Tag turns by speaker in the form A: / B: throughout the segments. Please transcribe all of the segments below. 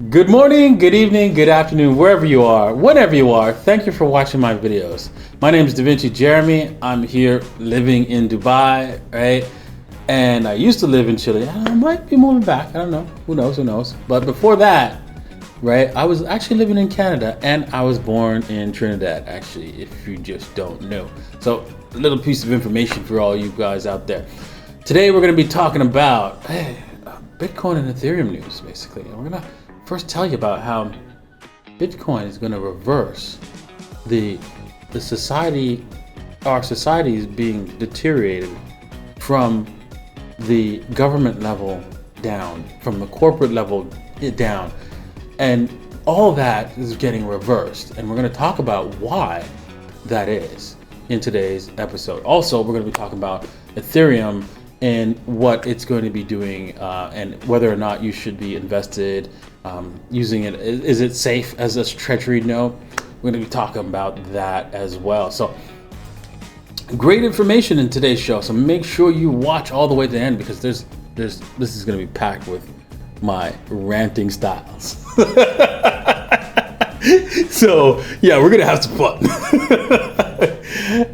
A: Good morning, good evening, good afternoon, wherever you are, whenever you are. Thank you for watching my videos. My name is Da Vinci Jeremy. I'm here living in Dubai, right? And I used to live in Chile. I might be moving back. I don't know. Who knows? Who knows? But before that, right, I was actually living in Canada and I was born in Trinidad, actually, if you just don't know. So, a little piece of information for all you guys out there. Today, we're going to be talking about Bitcoin and Ethereum news, basically. And we're going to first tell you about how Bitcoin is going to reverse the society, our society is being deteriorated from the government level down, from the corporate level down, and all that is getting reversed. And we're going to talk about why that is in today's episode. Also, we're going to be talking about Ethereum and what it's going to be doing, and whether or not you should be invested using it. Is it safe as a treasury note? We're going to be talking about that as well. So great information in today's show. So make sure you watch all the way to the end, because this is going to be packed with my ranting styles. So yeah, we're going to have some fun.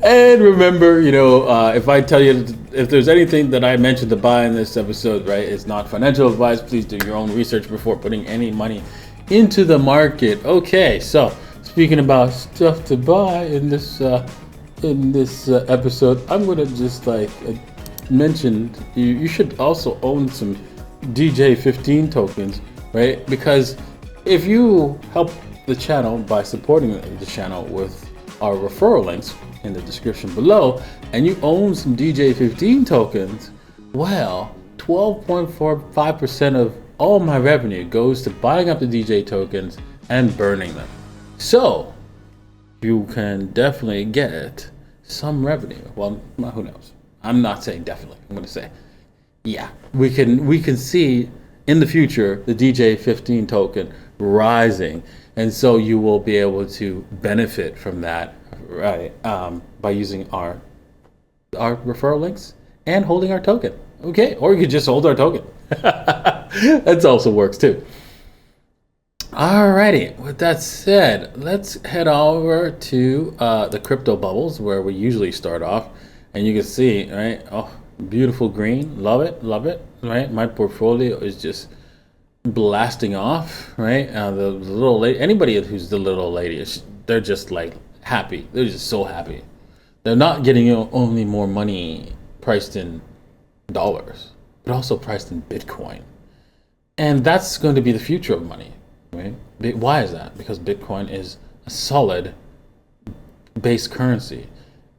A: And remember, if I tell you, if there's anything that I mentioned to buy in this episode, right, it's not financial advice. Please do your own research before putting any money into the market. Okay, so speaking about stuff to buy in this episode, I'm gonna just mention you should also own some DJ15 tokens, right? Because if you help the channel by supporting the channel with our referral links in the description below, and you own some DJ15 tokens, well, 12.45% of all my revenue goes to buying up the DJ tokens and burning them. So you can definitely get some revenue. Well, who knows? I'm not saying definitely. I'm going to say, yeah, we can see in the future the DJ15 token rising, and so you will be able to benefit from that, right? By using our referral links and holding our token. Okay, or you could just hold our token. That also works too. Alrighty, with that said, let's head over to the crypto bubbles, where we usually start off. And you can see, right? Oh, beautiful green. Love it, right? My portfolio is just blasting off, right? The little lady, anybody who's the little lady, they're just like happy. They're just so happy. They're not getting only more money priced in dollars, but also priced in Bitcoin. And that's going to be the future of money, right? Why is that? Because Bitcoin is a solid base currency.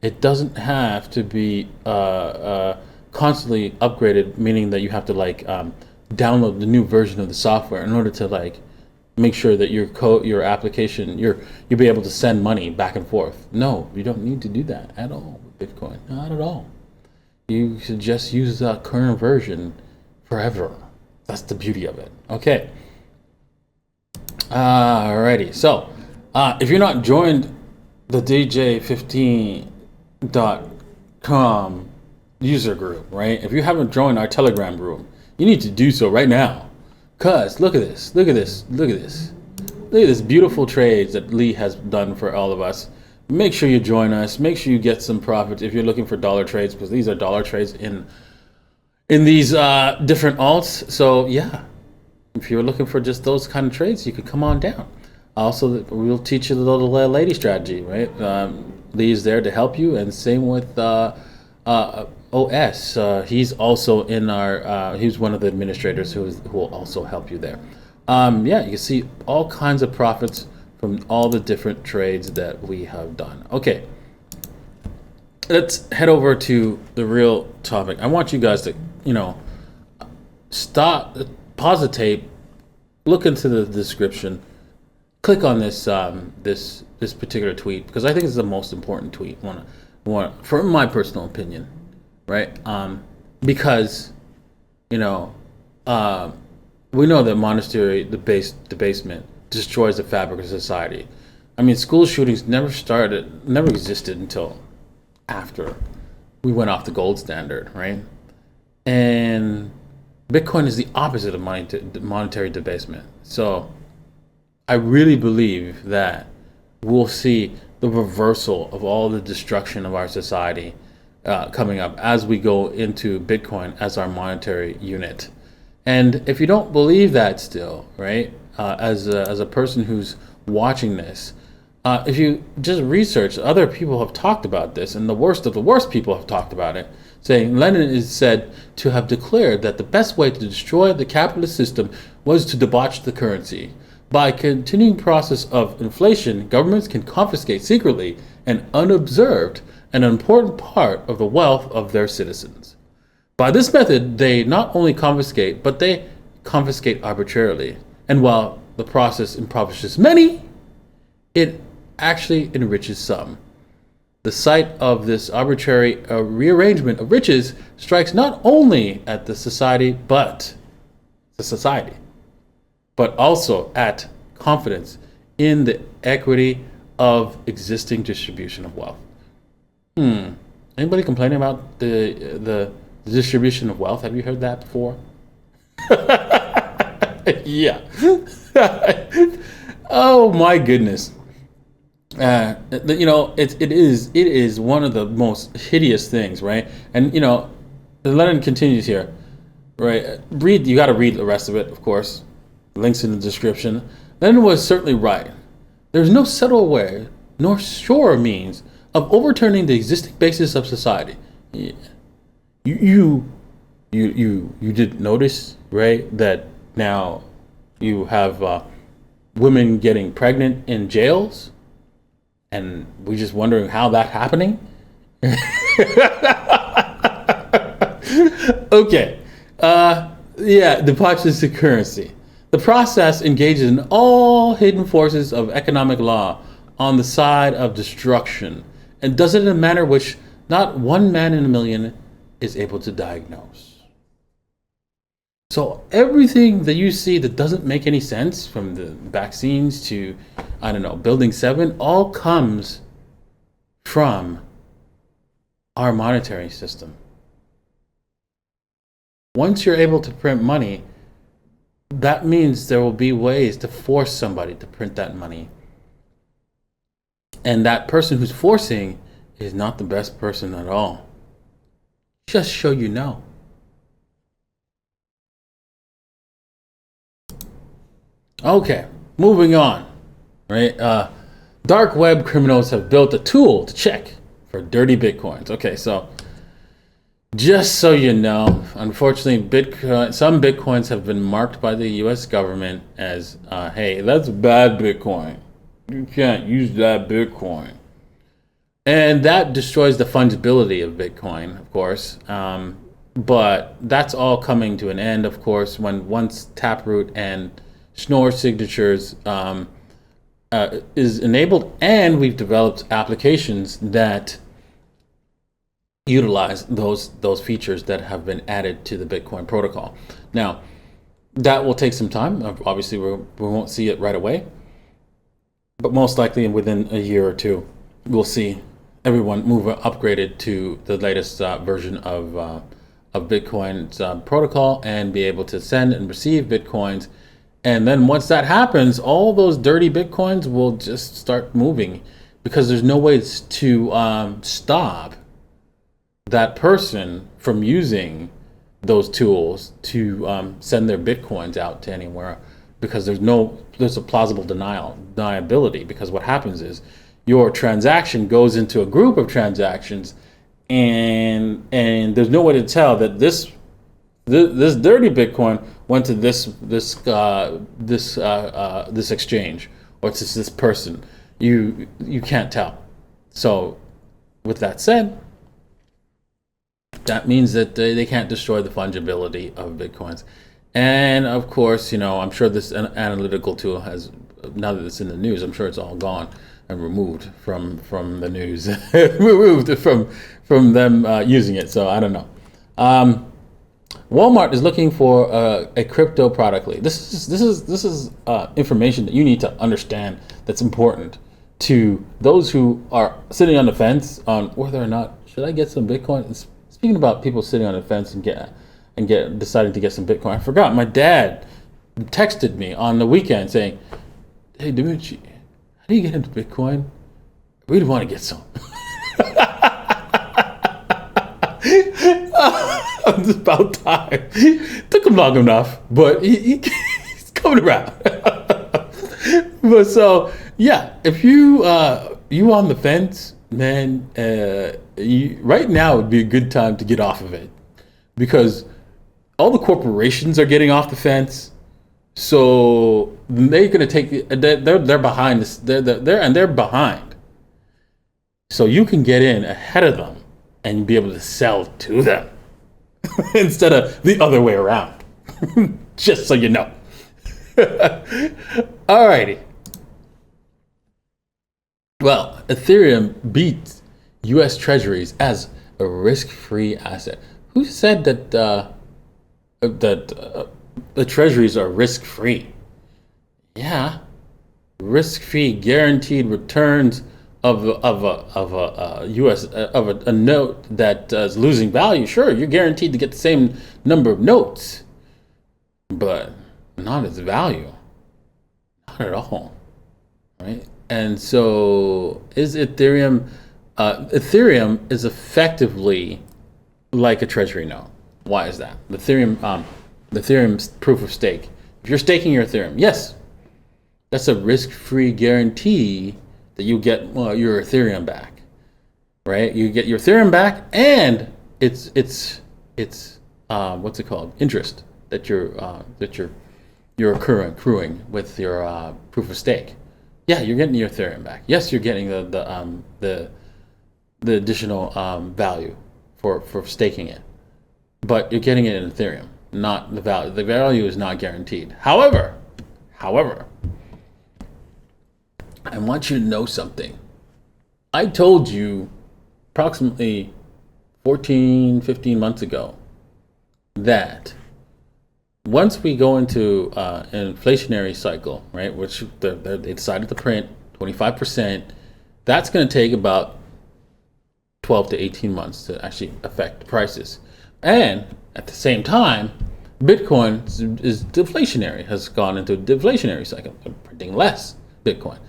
A: It doesn't have to be constantly upgraded, meaning that you have to download the new version of the software in order to make sure that your application, you'll be able to send money back and forth. No, you don't need to do that at all with Bitcoin. Not at all. You should just use the current version forever. That's the beauty of it. Okay. Alrighty. So, if you're not joined the DJ15.com user group, right? If you haven't joined our Telegram group, you need to do so right now. Cause look at this, look at this, look at this. Look at this beautiful trades that Lee has done for all of us. Make sure you join us. Make sure you get some profits if you're looking for dollar trades, because these are dollar trades in these different alts. So yeah, if you're looking for just those kind of trades, you could come on down. Also, we'll teach you the little lady strategy, right? Lee is there to help you, and same with OS. He's also in our. He's one of the administrators who will also help you there. Yeah, you can see all kinds of profits from all the different trades that we have done. Okay, let's head over to the real topic. I want you guys to, pause the tape, look into the description, click on this this particular tweet, because I think it's the most important tweet. For my personal opinion, right? Because we know that monetary debasement destroys the fabric of society. I mean, school shootings never existed until after we went off the gold standard, right? And Bitcoin is the opposite of monetary debasement. So I really believe that we'll see the reversal of all the destruction of our society coming up as we go into Bitcoin as our monetary unit. And if you don't believe that still, right, as a person who's watching this, if you just research, other people have talked about this, and the worst of the worst people have talked about it, saying Lenin is said to have declared that the best way to destroy the capitalist system was to debauch the currency. By continuing process of inflation, governments can confiscate secretly and unobserved an important part of the wealth of their citizens. By this method, they not only confiscate, but they confiscate arbitrarily. And while the process impoverishes many, it actually enriches some. The sight of this arbitrary rearrangement of riches strikes not only at the society, but also at confidence in the equity of existing distribution of wealth. Anybody complaining about the distribution of wealth? Have you heard that before? Yeah. Oh my goodness. It is one of the most hideous things, right? And Lenin continues here, right? You got to read the rest of it, of course. Links in the description. Lenin was certainly right. There's no subtle way nor sure means of overturning the existing basis of society. Yeah. You did notice, right, that now you have women getting pregnant in jails, and we're just wondering how that's happening. Okay. Debauches the currency. The process engages in all hidden forces of economic law on the side of destruction, and does it in a manner which not one man in a million is able to diagnose. So everything that you see that doesn't make any sense, from the vaccines to, Building 7, all comes from our monetary system. Once you're able to print money, that means there will be ways to force somebody to print that money. And that person who's forcing is not the best person at all. Just so you know. Okay, moving on. Right? Dark web criminals have built a tool to check for dirty bitcoins. Okay, so just so you know, unfortunately, some bitcoins have been marked by the U.S. government as, hey, that's bad Bitcoin. You can't use that Bitcoin. And that destroys the fungibility of Bitcoin, of course. But that's all coming to an end, of course, once Taproot and Schnorr signatures is enabled, and we've developed applications that utilize those features that have been added to the Bitcoin protocol. Now, that will take some time. Obviously, we won't see it right away, but most likely within a year or two, we'll see everyone upgraded to the latest version of Bitcoin's protocol and be able to send and receive Bitcoins. And then once that happens, all those dirty Bitcoins will just start moving, because there's no way to stop that person from using those tools to send their Bitcoins out to anywhere, because there's a plausible deniability, because what happens is your transaction goes into a group of transactions, and there's no way to tell that this dirty Bitcoin went to this exchange, or to this person. You can't tell. So with that said, that means that they can't destroy the fungibility of Bitcoins. And of course, I'm sure this analytical tool has, now that it's in the news, I'm sure it's all gone and removed from the news, removed from them using it. So I don't know. Walmart is looking for a crypto product lead. This is information that you need to understand. That's important to those who are sitting on the fence on whether or not should I get some Bitcoin. Speaking about people sitting on the fence and deciding to get some Bitcoin, I forgot my dad texted me on the weekend saying, Hey, Dimitri, how do you get into Bitcoin? I really want to get some. It's about time. Took him long enough, but he's coming around. But so yeah, if you you on the fence, man, right now would be a good time to get off of it, because all the corporations are getting off the fence. So they're gonna take they're behind this. They're behind. So you can get in ahead of them and be able to sell to them instead of the other way around. Just so you know. Alrighty. Well, Ethereum beats U.S. Treasuries as a risk-free asset. Who said that the Treasuries are risk-free? Yeah, risk-free, guaranteed returns of a U.S. of a note that is losing value. Sure, you're guaranteed to get the same number of notes, but not its value. Not at all, right? And so is Ethereum, Ethereum is effectively like a treasury note. Why is that? Ethereum's proof of stake. If you're staking your Ethereum, yes, that's a risk-free guarantee that you get your Ethereum back, right? You get your Ethereum back, and it's what's it called? Interest that you're accruing with your proof of stake. Yeah, you're getting your Ethereum back. Yes, you're getting the additional value for staking it, but you're getting it in Ethereum, not the value. The value is not guaranteed. However, I want you to know something. I told you approximately 14, 15 months ago that once we go into an inflationary cycle, right, which they decided to print 25%, that's going to take about 12 to 18 months to actually affect prices. And at the same time, Bitcoin is deflationary, has gone into a deflationary cycle, printing less Bitcoin.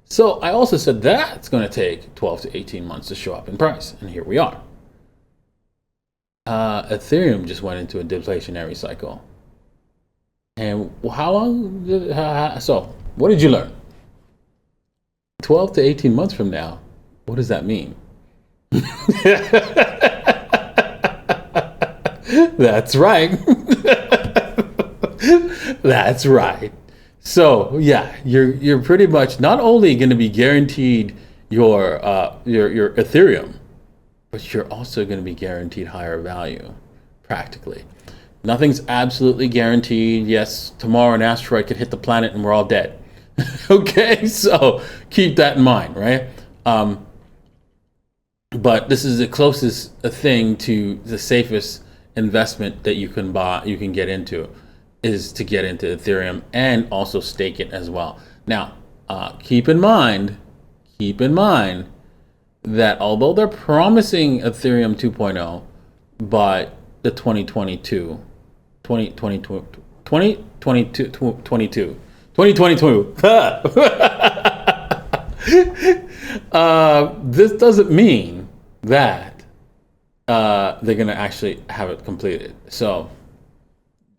A: So I also said that's going to take 12 to 18 months to show up in price, and here we are. Ethereum just went into a deflationary cycle. And how long? So what did you learn? 12 to 18 months from now, what does that mean? That's right. That's right. So yeah, you're pretty much not only going to be guaranteed your Ethereum, but you're also going to be guaranteed higher value, practically. Nothing's absolutely guaranteed. Yes, tomorrow an asteroid could hit the planet and we're all dead. Okay, so keep that in mind, right? But this is the closest thing to the safest investment that you can buy, you can get into, is to get into Ethereum and also stake it as well. Now, keep in mind that although they're promising Ethereum 2.0 by the 2022, this doesn't mean that they're going to actually have it completed. So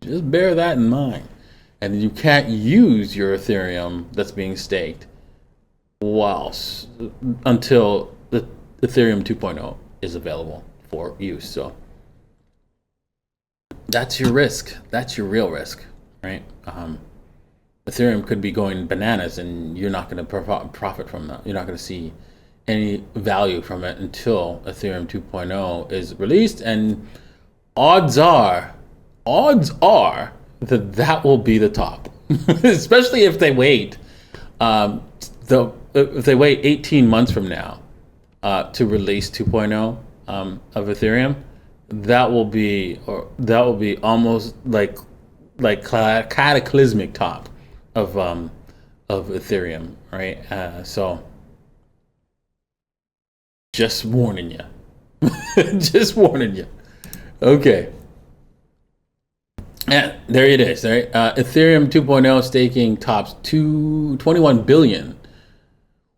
A: just bear that in mind. And you can't use your Ethereum that's being staked until the Ethereum 2.0 is available for use. So that's your risk. That's your real risk, right? Ethereum could be going bananas and you're not going to profit from that. You're not going to see any value from it until Ethereum 2.0 is released, and odds are that will be the top. Especially if they wait if they wait 18 months from now to release 2.0 of Ethereum, that will be almost like cataclysmic top of Ethereum, right? So just warning you. Just warning you. Okay. And there it is. Right? Ethereum 2.0 staking tops 21 billion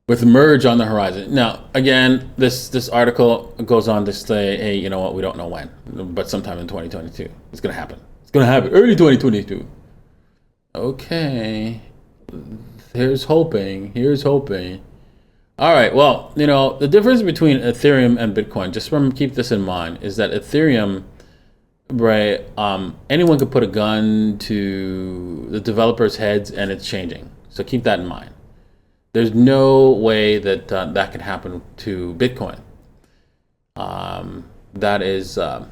A: with merge on the horizon. Now, again, this article goes on to say, hey, you know what? We don't know when, but sometime in 2022, it's going to happen. It's going to happen early 2022. Okay. Here's hoping. Here's hoping. All right. Well, you know, the difference between Ethereum and Bitcoin, just keep this in mind, is that Ethereum, right, anyone could put a gun to the developers' heads and it's changing. So keep that in mind. There's no way that that can happen to Bitcoin. That is the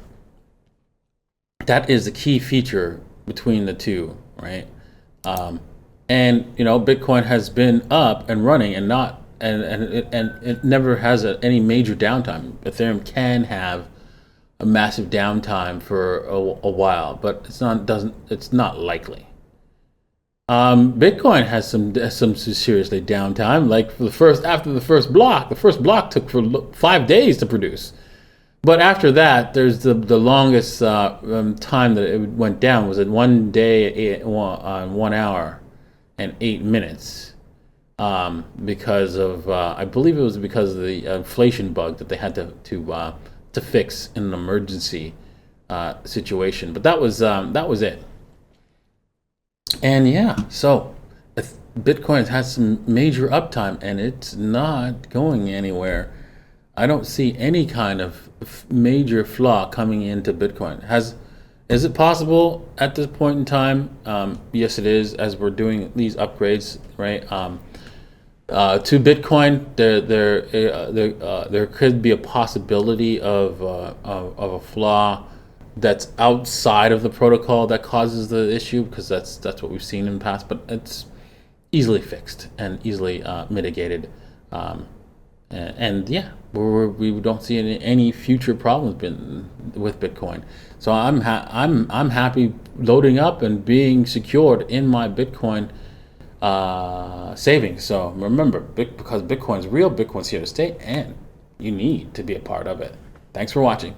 A: key feature between the two, right? And you know, Bitcoin has been up and running and not and it never has any major downtime. Ethereum can have a massive downtime for a while, but it's not likely. Bitcoin has some seriously downtime. Like after the first block took for 5 days to produce. But after that, there's the longest time that it went down was at 1 day, 1 hour and 8 minutes, because of I believe it was because of the inflation bug that they had to fix in an emergency situation. But that was it. And yeah, so Bitcoin has some major uptime, and it's not going anywhere. I don't see any kind of major flaw coming into Bitcoin. Is it possible at this point in time? Yes, it is. As we're doing these upgrades, right, to Bitcoin, there could be a possibility of a flaw that's outside of the protocol that causes the issue, because that's what we've seen in the past. But it's easily fixed and easily mitigated. And yeah, we don't see any future problems with Bitcoin. So I'm happy loading up and being secured in my Bitcoin savings. So remember, because Bitcoin's real, Bitcoin's here to stay, and you need to be a part of it. Thanks for watching.